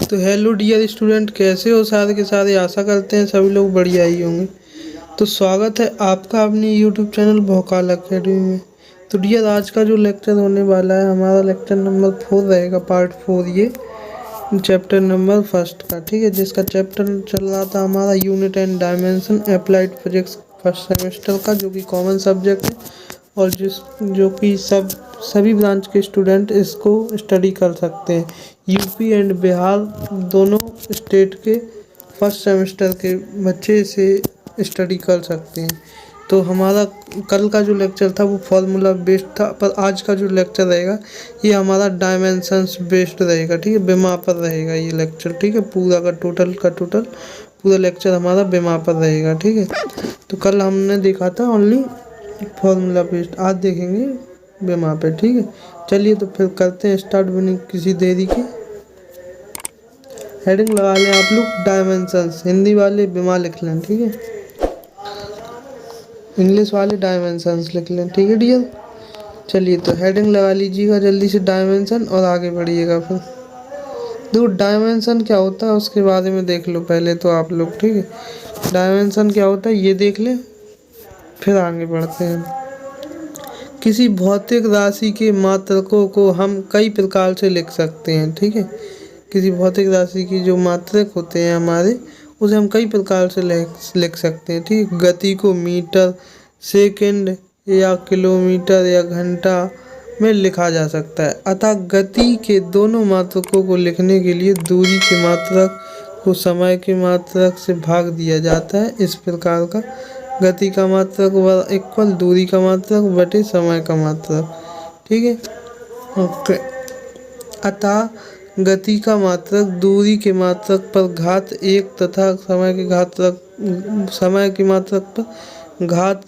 तो hello dear student, कैसे हो सारे के सारे। आशा करते हैं सभी लोग बढ़िया ही होंगे। तो स्वागत है आपका अपने यूट्यूब चैनल भौकाल अकेडमी में। तो डियर, आज का जो लेक्चर होने वाला है हमारा लेक्चर नंबर 4 रहेगा, पार्ट 4 ये चैप्टर नंबर फर्स्ट का, ठीक है। जिसका चैप्टर चल रहा था हमारा unit and dimension applied physics first semester का, जो कि कॉमन सब्जेक्ट है और जो कि सभी ब्रांच के स्टूडेंट इसको स्टडी कर सकते हैं। यूपी एंड बिहार दोनों स्टेट के फर्स्ट सेमेस्टर के बच्चे इसे स्टडी कर सकते हैं। तो हमारा कल का जो लेक्चर था वो फार्मूला बेस्ड था, पर आज का जो लेक्चर रहेगा ये हमारा डायमेंशंस बेस्ड रहेगा, ठीक है। बेमा पर रहेगा ये लेक्चर, ठीक है। पूरा का टोटल पूरा लेक्चर हमारा बेमा पर रहेगा, ठीक है। तो कल हमने देखा था ओनली फार्मूला बेस्ड, आज देखेंगे बेमा पे, ठीक है। चलिए तो फिर करते हैं स्टार्ट बिना किसी देरी के। हेडिंग लगा लें आप लोग डायमेंशंस, हिंदी वाले बेमा लिख लें, ठीक है। इंग्लिश वाले डायमेंशंस लिख लें, ठीक है डियर। चलिए तो हेडिंग लगा लीजिएगा जल्दी से डायमेंशन और आगे बढ़िएगा। फिर देखो डायमेंशन क्या होता है उसके बारे में देख लो पहले तो आप लोग, ठीक है। डायमेंशन क्या होता है ये देख लें, फिर आगे बढ़ते हैं। किसी भौतिक राशि के मात्रकों को हम कई प्रकार से लिख सकते हैं, ठीक है। किसी भौतिक राशि की जो मात्रक होते हैं हमारे, उसे हम कई प्रकार से लिख सकते हैं, ठीक है। गति को मीटर, सेकंड या किलोमीटर या घंटा में लिखा जा सकता है। अतः गति के दोनों मात्रकों को लिखने के लिए दूरी के मात्रक को समय के मात्रक से भाग दिया जाता है। इस प्रकार का गति का मात्रक इक्वल दूरी का मात्रक बटे समय का मात्रक, ठीक है। ओके। अतः गति का मात्रक दूरी के मात्रक पर घात 1 तथा समय के मात्रक पर घात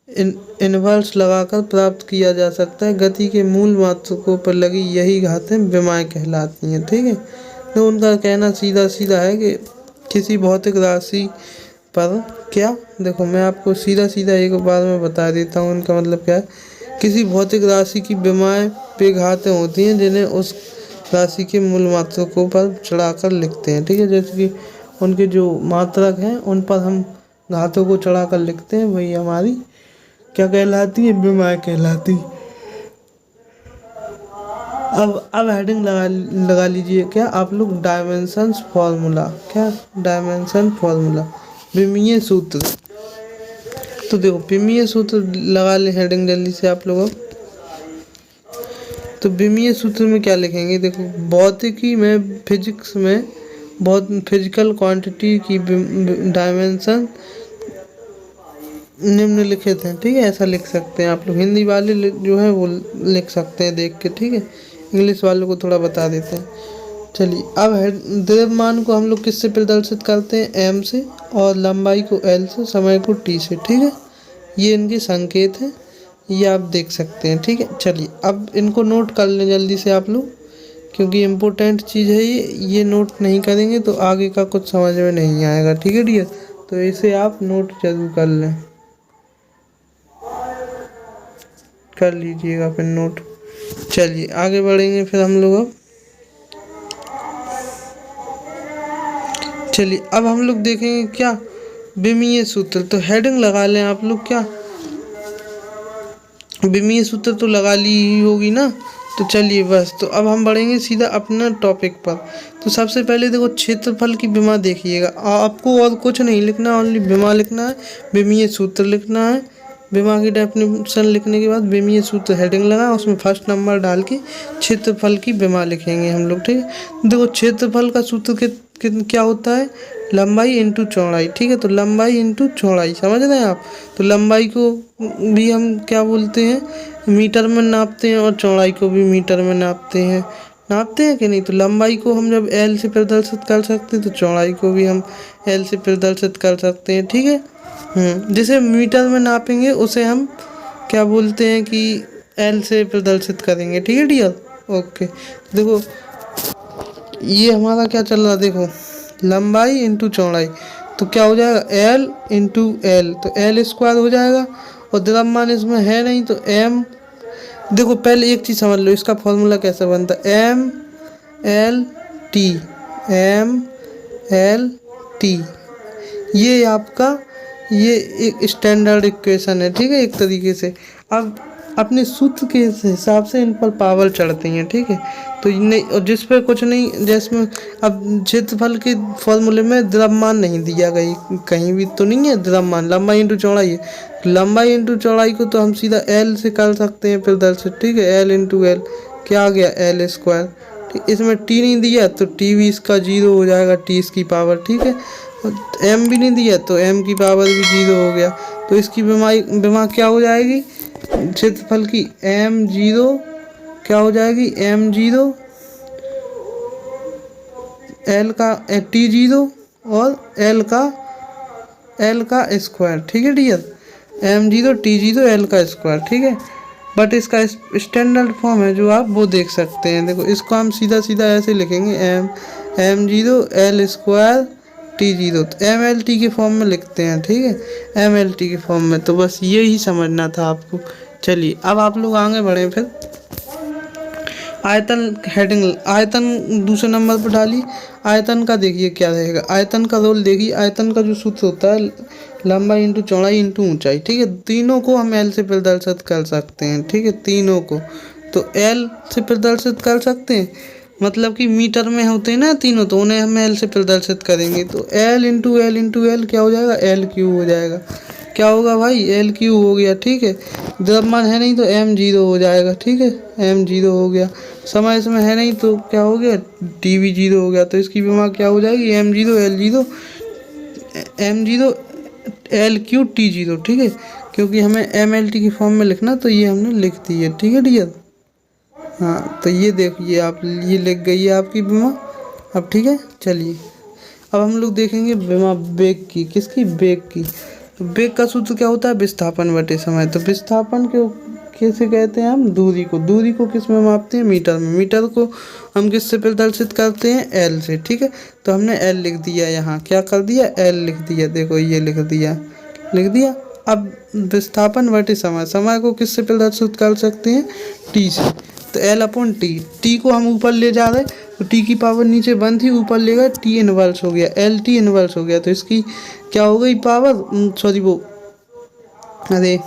इनवर्स लगाकर प्राप्त किया जा सकता है। गति के मूल मात्रकों पर लगी यही घातें विमाएँ कहलाती हैं, ठीक है। तो उनका कहना सीधा सीधा है कि किसी भौतिक राशि पर क्या, देखो मैं आपको सीधा सीधा एक बार में बता देता हूँ इनका मतलब क्या है। किसी भौतिक राशि की विमाएँ पे घातें होती हैं जिन्हें उस राशि के मूल मात्रकों पर चढ़ाकर लिखते हैं, ठीक है। जैसे कि उनके जो मात्रक हैं उन पर हम घातों को चढ़ाकर लिखते हैं, वही हमारी क्या कहलाती है, विमाएँ कहलाती। अब हेडिंग लगा लीजिए क्या आप लोग, डायमेंशंस फार्मूला। क्या डायमेंशन फार्मूला, विमीय सूत्र। तो देखो विमीय सूत्र लगा ले हेडिंग जल्दी से आप लोग। तो विमीय सूत्र में क्या लिखेंगे, देखो भौतिकी में फिजिक्स में बहुत फिजिकल क्वांटिटी की डायमेंशन निम्नलिखित हैं, ठीक है। ऐसा लिख सकते हैं आप लोग। हिंदी वाले जो है वो लिख सकते हैं देख के, ठीक है। इंग्लिश वालों को थोड़ा बता देते हैं। चलिए अब द्रव्यमान को हम लोग किससे प्रदर्शित करते हैं, एम से, और लंबाई को एल से, समय को टी से, ठीक है। ये इनके संकेत हैं, ये आप देख सकते हैं, ठीक है। चलिए अब इनको नोट कर लें जल्दी से आप लोग, क्योंकि इम्पोर्टेंट चीज़ है ये नोट नहीं करेंगे तो आगे का कुछ समझ में नहीं आएगा, ठीक है डियर। तो इसे आप नोट जरूर कर लें, कर लीजिएगा फिर नोट। चलिए आगे बढ़ेंगे फिर हम लोग। चलिए अब हम लोग देखेंगे क्या, विमीय सूत्र। तो हेडिंग लगा लें आप लोग, क्या विमीय सूत्र तो लगा ली ही होगी ना। तो चलिए बस, तो अब हम बढ़ेंगे सीधा अपना टॉपिक पर। तो सबसे पहले देखो क्षेत्रफल की विमा देखिएगा, आपको और कुछ नहीं लिखना, ओनली विमा लिखना है, विमीय सूत्र लिखना है। विमा की डेफिनेशन लिखने के बाद विमीय सूत्र हेडिंग लगा, उसमें फर्स्ट नंबर डाल के क्षेत्रफल की विमा लिखेंगे हम लोग, ठीक है। देखो क्षेत्रफल का सूत्र क्या होता है, लंबाई इंटू चौड़ाई, ठीक है। तो लंबाई इंटू चौड़ाई, समझ रहे हैं आप। तो लंबाई को भी हम क्या बोलते हैं, मीटर में नापते हैं, और चौड़ाई को भी मीटर में नापते हैं कि नहीं। तो लंबाई को हम जब एल से प्रदर्शित कर सकते हैं तो चौड़ाई को भी हम एल से प्रदर्शित कर सकते हैं, ठीक है। जिसे मीटर में नापेंगे उसे हम क्या बोलते हैं कि एल से प्रदर्शित करेंगे, ठीक है डियर। ओके। देखो ये हमारा क्या चल रहा है, देखो लंबाई इंटू चौड़ाई, तो क्या हो जाएगा, एल इंटू एल, तो एल स्क्वायर हो जाएगा। और द्रव्यमान इसमें है नहीं तो एम, देखो पहले एक चीज़ समझ लो, इसका फॉर्मूला कैसे बनता है, M L T M L T, ये आपका ये एक स्टैंडर्ड इक्वेशन है, ठीक है, एक तरीके से। अब अपने सूत्र के हिसाब से इन पर पावर चढ़ती हैं, ठीक है। तो नहीं, और जिस पर कुछ नहीं, जिसमें अब क्षेत्रफल के फॉर्मूले में द्रव्यमान नहीं दिया गई, कहीं भी तो नहीं है द्रव्यमान, लंबाई इंटू चौड़ाई है। लंबाई इंटू चौड़ाई को तो हम सीधा एल से कर सकते हैं प्रदर्शित, ठीक है, एल इंटू एल, क्या आ गया एल स्क्वायर, ठीक। इसमें टी नहीं दिया तो टी भी इसका 0 हो जाएगा, टी इसकी पावर, ठीक है। एम भी नहीं दिया तो एम की पावर भी 0 हो गया। तो इसकी विमा क्या हो जाएगी क्षेत्रफल की, एम 0 क्या हो जाएगी, एम 0 एल का टी 0 और एल का स्क्वायर, ठीक है डियर, एम 0 टी 0 एल का स्क्वायर, ठीक है। बट इसका स्टैंडर्ड फॉर्म है जो आप वो देख सकते हैं, देखो इसको हम सीधा सीधा ऐसे लिखेंगे, एम 0 एल स्क्वायर टी 0, तो एम एल टी के फॉर्म में लिखते हैं, ठीक है, एम एल टी के फॉर्म में। तो बस ये ही समझना था आपको। चलिए अब आप लोग आगे बढ़ें, फिर आयतन हेडिंग, आयतन दूसरे नंबर पर डाली। आयतन का देखिए क्या रहेगा, आयतन का रोल देखिए, आयतन का जो सूत्र होता है लंबाई इंटू चौड़ाई इंटू ऊंचाई, ठीक है। तीनों को हम एल से प्रदर्शित कर सकते हैं, ठीक है, तीनों को तो एल से प्रदर्शित कर सकते हैं, मतलब कि मीटर में होते हैं ना तीनों, तो उन्हें हम एल से प्रदर्शित करेंगे। तो एल इंटू एल क्या हो जाएगा, एल क्यू हो जाएगा, क्या होगा भाई, एल क्यू हो गया, ठीक है। द्रव्यमान है नहीं तो एम 0 हो जाएगा, ठीक है, एम 0 हो गया। समय इसमें है नहीं तो क्या हो गया, टी भी 0 हो गया। तो इसकी विमा क्या हो जाएगी, M 0 L 0 M 0 L Q T 0, ठीक है, क्योंकि हमें एम एल टी की फॉर्म में लिखना, तो ये हमने लिख दी है, ठीक है डियर। हाँ तो ये देखिए आप, ये लिख गई है आपकी विमा अब, ठीक है। चलिए अब हम लोग देखेंगे विमा वेग की, किसकी, वेग की। तो वेग का सूत्र क्या होता है, विस्थापन बटे समय। तो विस्थापन को कैसे कहते हैं हम, दूरी को, दूरी को किस में मापते हैं, मीटर में। मीटर को हम किससे प्रदर्शित करते हैं, एल से, ठीक है। तो हमने एल लिख दिया, यहाँ क्या कर दिया, एल लिख दिया, देखो ये लिख दिया। अब विस्थापन बटे समय, समय को किससे प्रदर्शित कर सकते हैं, टी से। तो एल अपॉन टी, टी को हम ऊपर ले जा रहे, तो टी की पावर नीचे 1 थी, ऊपर ले गए, टी इनवर्स हो गया, एल टी इनवर्स हो गया। तो इसकी क्या हो गई पावर, सॉरी वो, अरे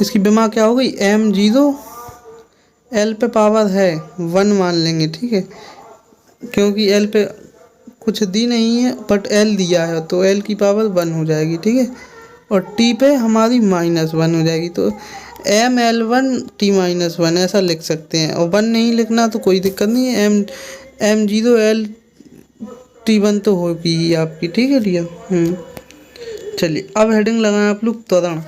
इसकी विमा क्या हो गई, एम 0 एल पे पावर है 1 मान लेंगे, ठीक है, क्योंकि एल पे कुछ दी नहीं है बट एल दिया है, तो एल की पावर 1 हो जाएगी, ठीक है। और टी पे हमारी -1 हो जाएगी, तो एम एल 1 टी -1 ऐसा लिख सकते हैं। और 1 नहीं लिखना तो कोई दिक्कत नहीं है, एम 0 एल टी 1 तो होगी ही आपकी, ठीक है डियर। चलिए अब हेडिंग लगाएं आप लोग, त्वरण।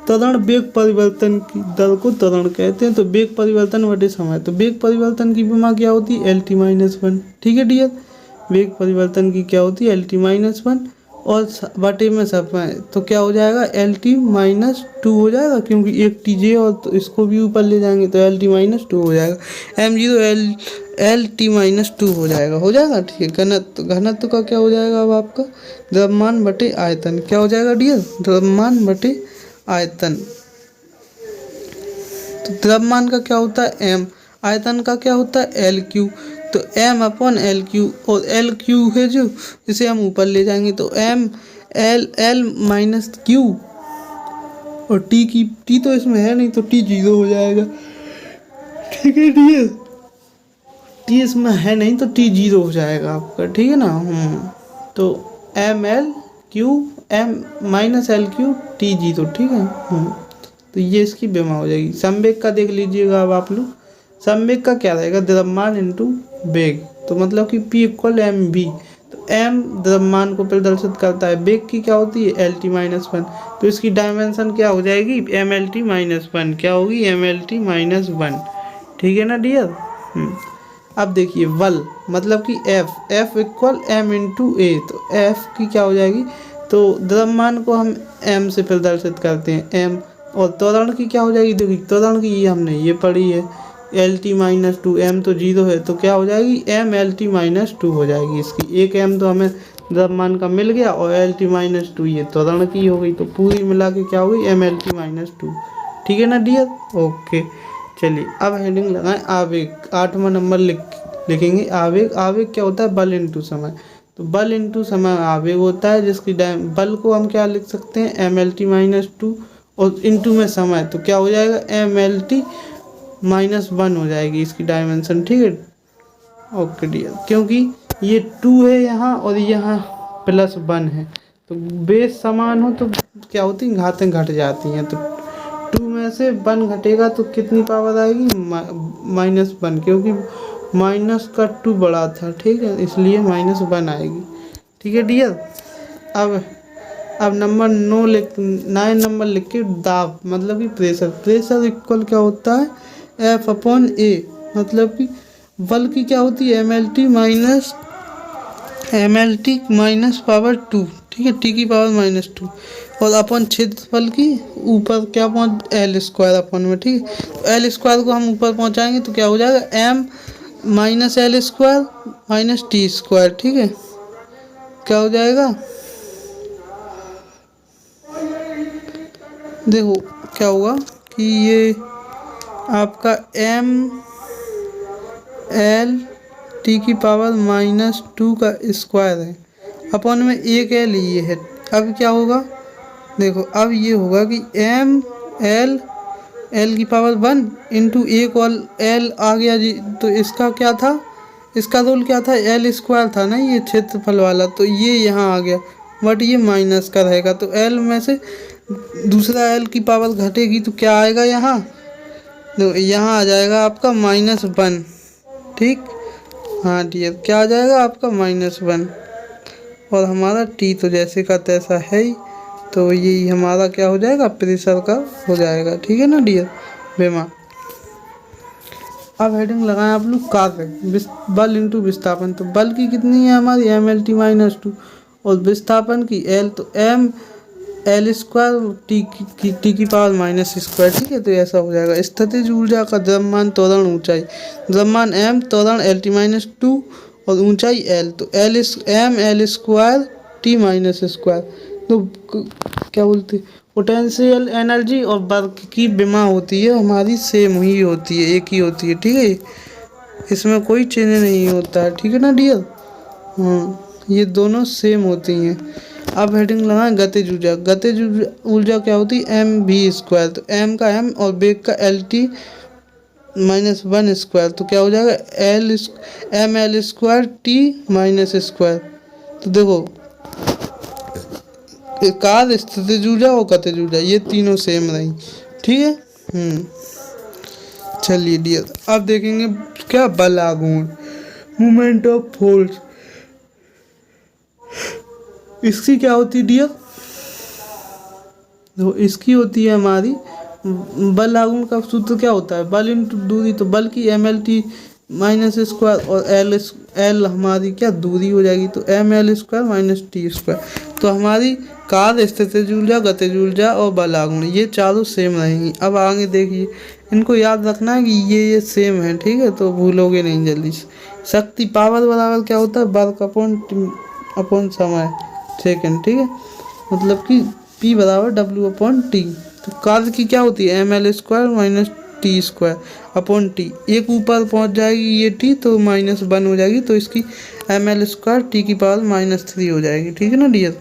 त्वरण वेग परिवर्तन की दर को त्वरण कहते हैं। तो वेग परिवर्तन बटे समय, तो वेग परिवर्तन की विमा क्या होती है, एल टी -1, ठीक है डियर। वेग परिवर्तन की क्या होती है, एल टी -1 और बटे में समय, तो क्या हो जाएगा, एल टी -2 हो जाएगा, क्योंकि एक टी जे और तो इसको भी ऊपर ले जाएंगे, तो एल टी -2 हो जाएगा, एम 0 एल टी -2 हो जाएगा, ठीक है। घनत्व का क्या हो जाएगा अब आपका, द्रव्यमान बटे आयतन, क्या हो जाएगा डियर, द्रव्यमान बटे आयतन। तो द्रव्यमान का क्या होता है एम, आयतन का क्या होता है एल क्यू। तो एम अपॉन एल क्यू, और एल क्यू है जो, इसे हम ऊपर ले जाएंगे, तो एम एल माइनस क्यू, और टी तो इसमें है नहीं, तो टी 0 हो जाएगा, ठीक है डियर। टी इसमें है नहीं तो टी 0 हो जाएगा आपका, ठीक है ना। तो M L Q M minus L Q T 0, ठीक है। तो ये इसकी विमा हो जाएगी। संवेग का देख लीजिएगा अब आप लोग, संवेग का क्या रहेगा, द्रव्यमान इंटू वेग, तो मतलब कि P = mv। तो m द्रव्यमान को प्रदर्शित करता है, वेग की क्या होती है एल टी -1, तो इसकी डायमेंशन क्या हो जाएगी एम एल टी -1, क्या होगी एम एल टी -1, ठीक है ना डियर। अब देखिए बल, मतलब कि F = m × a, तो F की क्या हो जाएगी, तो द्रव्यमान को हम m से प्रदर्शित करते हैं m, और त्वरण की क्या हो जाएगी, देखिए त्वरण की ये हमने ये पढ़ी है, एल टी -2, m तो 0 है, तो क्या हो जाएगी एम एल टी -2 हो जाएगी। इसकी एक m तो हमें द्रव्यमान का मिल गया, और एल टी -2 ये त्वरण की हो गई, तो पूरी मिला के क्या हो गई एम एल टी -2, ठीक है ना डियर। ओके चलिए अब हेडिंग लगाएं आवेग, 8वां नंबर लिख लिखेंगे आवेग। आवेग क्या होता है? बल इंटू समय। तो बल इंटू समय आवेग होता है, जिसकी बल को हम क्या लिख सकते हैं? mlt-2 और इंटू में समय, तो क्या हो जाएगा? mlt-1 हो जाएगी इसकी डायमेंशन। ठीक है, ओके डियर। क्योंकि ये 2 है यहाँ और यहाँ +1 है, तो बेस समान हो तो क्या होती है? घातें घट जाती हैं। तो 2 में से 1 घटेगा तो कितनी पावर आएगी? -1, क्योंकि माइनस का 2 बड़ा था। ठीक है, इसलिए -1 आएगी। ठीक है डियर। अब नंबर 9 नंबर लिख के दाब मतलब कि प्रेशर। प्रेशर इक्वल क्या होता है? F/A, मतलब कि बल की क्या होती है? mlt-2। ठीक है, t की पावर -2 और अपन क्षेत्रफल की ऊपर क्या पहुँच L² अपन में। ठीक है, तो L² को हम ऊपर पहुँचाएंगे तो क्या हो जाएगा? m -L² -t²। ठीक है, क्या हो जाएगा? देखो क्या हुआ कि ये आपका ml की पावर -2 का स्क्वायर है, अपन में एक एल ये है। अब क्या होगा? देखो अब ये होगा कि एल की पावर 1 इंटू एक और एल आ गया जी। तो इसका क्या था? इसका रोल क्या था? L² था ना ये क्षेत्रफल वाला, तो ये यहाँ आ गया, बट ये माइनस का रहेगा। तो एल में से दूसरा एल की पावर घटेगी तो क्या आएगा यहाँ? तो यहाँ आ जाएगा आपका -1। ठीक, हाँ डियर, क्या आ जाएगा आपका? -1। और हमारा टी तो जैसे का तैसा है ही, तो यही हमारा क्या हो जाएगा? प्रेशर का हो जाएगा। ठीक है ना डियर बेमा। अब हेडिंग लगाएं आप लोग कार्य बल इंटू विस्थापन। तो बल की कितनी है हमारी? mlt-2 और विस्थापन की L, तो ml² टी की पावर -2। ठीक है, तो ऐसा हो जाएगा। स्थितिज ऊर्जा का द्रव्यमान, त्वरण, ऊंचाई। द्रव्यमान m, त्वरण lt-2 और ऊंचाई l, तो ml² t-2। तो क्या बोलते? पोटेंशियल एनर्जी और वर्क की विमा होती है हमारी सेम ही होती है, एक ही होती है। ठीक है, इसमें कोई चेंज नहीं होता है। ठीक है ना डियर। हाँ, ये दोनों सेम होती हैं। अब हेडिंग लगाएं गतिज ऊर्जा। गतिज ऊर्जा क्या होती है? mv²। तो m का m और वेग का lt-1², तो क्या हो जाएगा? ml² t-2। तो देखो कार्य, स्थितिज ऊर्जा और गतिज ऊर्जा ये तीनों सेम रही। ठीक है। चलिए डियर, अब देखेंगे क्या? बल आघूर्ण, मोमेंट ऑफ फोर्स। इसकी क्या होती है डियर? तो इसकी होती है हमारी बल आघूर्ण का सूत्र क्या होता है? बल इंटू दूरी। तो बल की mlt-2 और एल हमारी क्या दूरी हो जाएगी, तो ml² -t²। तो हमारी कार्य, स्थितिज ऊर्जा, गतिज ऊर्जा और बल आघूर्ण ये चारों सेम रहेंगी। अब आगे देखिए, इनको याद रखना है कि ये सेम है। ठीक है, तो भूलोगे नहीं जल्दी से। शक्ति, पावर बराबर क्या होता है? वर्क अपॉन समय सेकेंड। ठीक है, मतलब कि P बराबर W/T। तो कार्य की क्या होती है? ml² -t² upon t। एक ऊपर पहुंच जाएगी ये t, तो -1 हो जाएगी, तो इसकी ml² t की पावर -3 हो जाएगी। ठीक है ना डियर।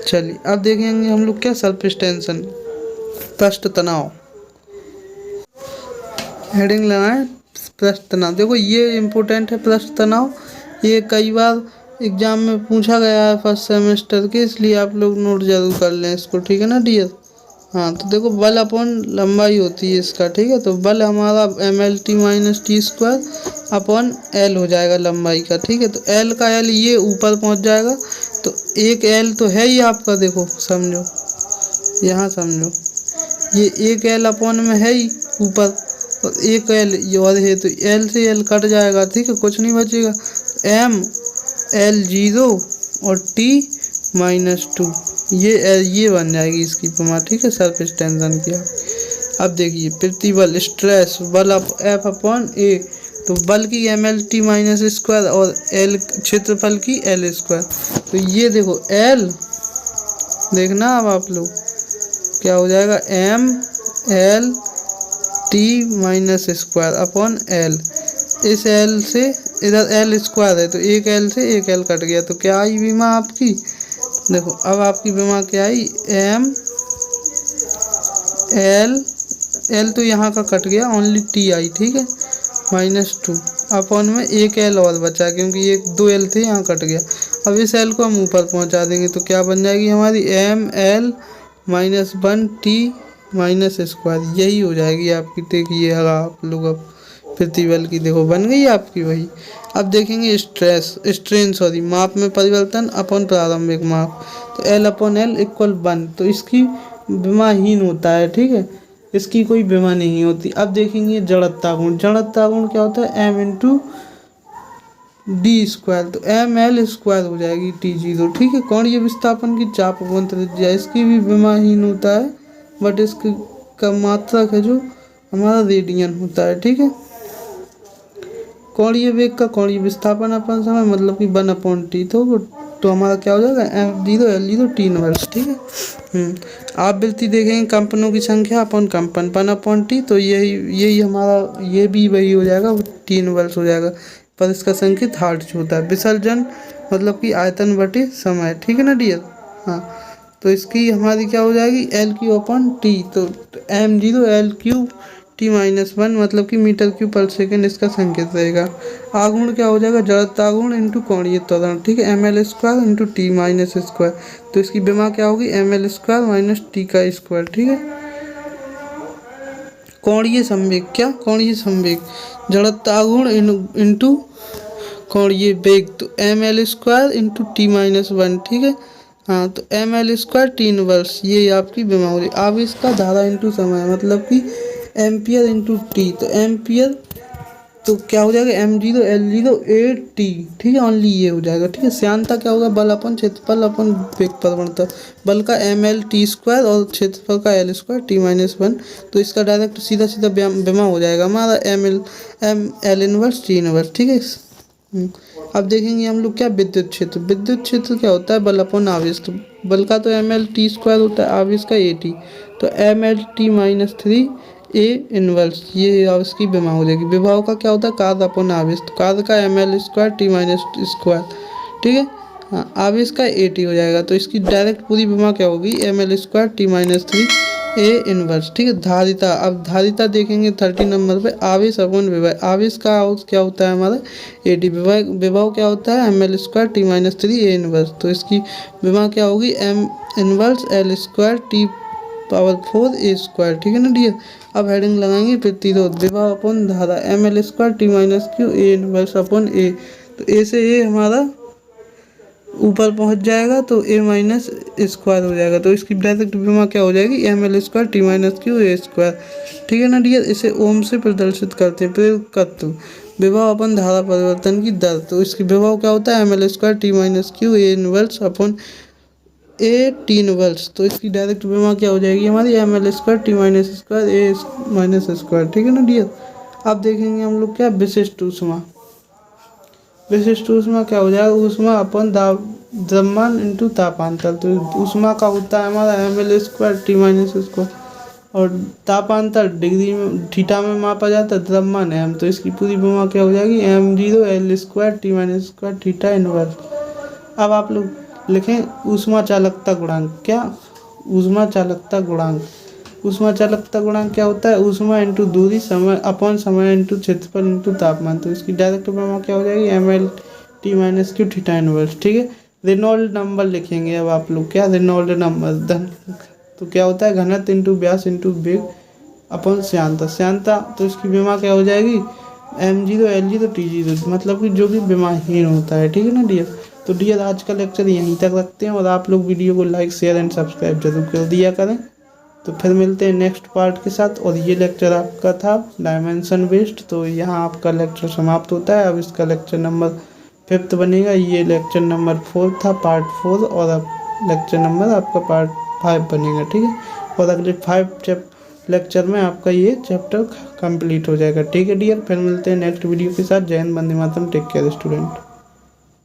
चलिए अब देखेंगे हम लोग क्या? सरफेस टेंशन, पृष्ठ तनाव। हेडिंग लगाएं पृष्ठ तनाव। देखो ये इम्पोर्टेंट है पृष्ठ तनाव, ये कई बार एग्जाम में पूछा गया है फर्स्ट सेमेस्टर के, इसलिए आप लोग नोट जरूर कर लें इसको। ठीक है ना डियर। हाँ, तो देखो बल अपॉन लंबाई होती है इसका। ठीक है, तो बल हमारा mlt-t² अपॉन l हो जाएगा लंबाई का। ठीक है, तो l का l ये ऊपर पहुंच जाएगा, तो एक l तो है ही आपका। देखो समझो, यहाँ समझो, ये एक l अपॉन में है ही ऊपर, और एक l ये और है, तो l से l कट जाएगा। ठीक है, कुछ नहीं बचेगा। ml0 और t-2 ये बन जाएगी इसकी विमा। ठीक है, सरफेस टेंशन की। अब देखिए प्रतिबल, स्ट्रेस, बल F/A। तो बल की mlt-2 और l क्षेत्रफल की l²। तो ये देखो l, देखना अब आप लोग क्या हो जाएगा? mlt-2 upon l। इस एल से इधर एल स्क्वायर है तो एक एल से एक एल कट गया, तो क्या आई विमा आपकी, देखो अब आपकी विमा क्या आई, एम एल, एल तो यहाँ का कट गया, ओनली टी आई, ठीक है, -2 अपॉन में एक एल और बचा क्योंकि एक 2 एल थे यहाँ कट गया। अब इस एल को हम ऊपर पहुँचा देंगे तो क्या बन जाएगी हमारी, M L -1 T minus square, यही हो जाएगी आपकी। देखिए अगर आप लोग अब प्रतिबल की देखो बन गई आपकी वही। अब देखेंगे स्ट्रेन सॉरी माप में परिवर्तन अपॉन प्रारंभिक माप, तो एल अपॉन एल इक्वल 1, तो इसकी विमाहीन होता है, ठीक है, इसकी कोई विमा नहीं होती। अब देखेंगे जड़त्ता गुण, जड़त्ता गुण क्या होता है, एम इंटू डी स्क्वायर, तो एम एल स्क्वायर हो जाएगी टी जीरो, ठीक है। कोणीय विस्थापन की चाप अपॉन त्रिज्या, इसकी भी विमाहीन होता है, बट इसकी का मात्रक है जो हमारा रेडियन होता है, ठीक है। कोणीय वेग का कोणीय विस्थापन अपन समय मतलब कि 1/t, तो हमारा क्या हो जाएगा, F0 L0 टी इनवर्स, ठीक है। आप वृत्ति देखेंगे कंपनों की संख्या अपन कंपन 1/t, तो यही हमारा ये भी वही हो जाएगा, टी इनवर्स हो जाएगा, पर इसका संकेत हर्ट्ज होता है। विसर्जन मतलब कि आयतन बटे समय, ठीक है ना डियर। हाँ, तो इसकी हमारी क्या हो जाएगी, L3/T, तो m0 L3 T-1 मतलब कि मीटर क्यूब पर सेकेंड इसका संकेत रहेगा। आघूर्ण क्या हो जाएगा, जड़त्व आघूर्ण इंटू कोणीय त्वरण, ठीक है, ml square into T minus square, तो इसकी विमा क्या होगी, ml स्क्वायर माइनस टी का स्क्वायर, ठीक है। कोणीय संवेग, क्या कोणीय संवेग, जड़त्व आघूर्ण इंटू कोणीय वेग, तो ml स्क्वायर इंटू T-1, ठीक है। हाँ, तो ml स्क्वायर टी इनवर्स, ये आपकी विमा हो रही। अब इसका धारा इंटू समय मतलब कि एम्पियर इंटू टी, तो एम्पियर तो क्या हो जाएगा, m0 L0 8t, ठीक है, ओनली ये हो जाएगा, ठीक है। श्यानता क्या होगा, बल अपन क्षेत्रफल अपन वेग प्रवणता, बल का ml टी स्क्वायर और क्षेत्रफल का L स्क्वायर T-1, तो इसका डायरेक्ट सीधा सीधा विमा हो जाएगा हमारा M L inverse T inverse, ठीक है। अब देखेंगे हम लोग क्या, विद्युत क्षेत्र, विद्युत क्षेत्र क्या होता है, बल अपन आवेश, तो बल का तो ml टी स्क्वायर होता है, आवेश का at, तो ml T-3 ए इनवर्स, ये इसकी विमा हो जाएगी। विभव का क्या होता है, कार्य अपन आवेश, तो कार्य का ml स्क्वायर T- स्क्वायर, ठीक है। हाँ, आवेश का at हो जाएगा, तो इसकी डायरेक्ट पूरी विमा क्या होगी, ml square T-3 A inverse, ठीक है। धारिता, अब धारिता देखेंगे 30 नंबर पे, आवेश अपन विभव, आवेश का क्या होता है हमारा at, विभव क्या होता है ml square T-3 A inverse, तो इसकी विमा क्या होगी, m inverse L square T⁴ ए स्क्वायर, ठीक है ना डियर। अब हेडिंग लगाएंगे प्रतिरोध, विभव अपन धारा ml square T-Q A inverse upon A, तो ए से ए हमारा ऊपर पहुंच जाएगा तो ए माइनस स्क्वायर हो जाएगा, तो इसकी डायरेक्ट विमा क्या हो जाएगी, ml स्क्वायर T-Q ए स्क्वायर, ठीक है ना डियर। इसे ओम से प्रदर्शित करते हैं, प्रेरकत्व, विभव अपन धारा परिवर्तन की दर, तो इसकी विभव क्या होता है ml square T-Q A inverse upon A T inverse, तो इसकी डायरेक्ट विमा क्या हो जाएगी हमारी, ml स्क्वायर T-स्क्वायर ए माइनस स्क्वायर, ठीक है ना डियर। अब देखेंगे हम लोग क्या, विशिष्ट ऊष्मा, विशिष्ट ऊष्मा क्या हो जाएगा, ऊष्मा अपन द्रव्यमान इंटू तापांतर, तो ऊष्मा का होता है हमारा ml स्क्वायर T- स्क्वायर, और तापांतर डिग्री में थीटा में मापा जाता है, द्रव्यमान m, तो इसकी पूरी विमा क्या हो जाएगी, m0 L square T- square theta inverse. अब आप लोग लिखें ऊष्मा चालकता गुणांक, क्या ऊष्मा चालकता गुणांक, ऊष्मा चालकता गुणांक क्या होता है, ऊष्मा इंटू दूरी समय अपॉन समय इंटू क्षेत्रफल इंटू तापमान, तो इसकी डायरेक्ट विमा क्या हो जाएगी, ml T-Q थीटा इनवर्स, ठीक है। रेनॉल्ड नंबर लिखेंगे अब आप लोग, क्या रेनॉल्ड नंबर, तो क्या होता है, घनत्व इंटू व्यास इंटू वेग अपॉन श्यानता, श्यानता तो इसकी विमा क्या हो जाएगी, m0 L0 T0, मतलब कि जो भी विमाहीन होता है, ठीक है ना डियर। तो डियर आज का लेक्चर यहीं तक रखते हैं, और आप लोग वीडियो को लाइक शेयर एंड सब्सक्राइब जरूर कर दिया करें। तो फिर मिलते हैं नेक्स्ट पार्ट के साथ, और ये लेक्चर आपका था डायमेंशन बेस्ड, तो यहाँ आपका लेक्चर समाप्त होता है। अब इसका लेक्चर नंबर 5 बनेगा, ये लेक्चर नंबर 4 था, पार्ट 4, और अब लेक्चर नंबर आपका पार्ट 5 बनेगा, ठीक है। और अगले 5 लेक्चर में आपका ये चैप्टर कंप्लीट हो जाएगा, ठीक है डियर। फिर मिलते हैं नेक्स्ट वीडियो के साथ। जय Hind, Vande Mataram, take care student.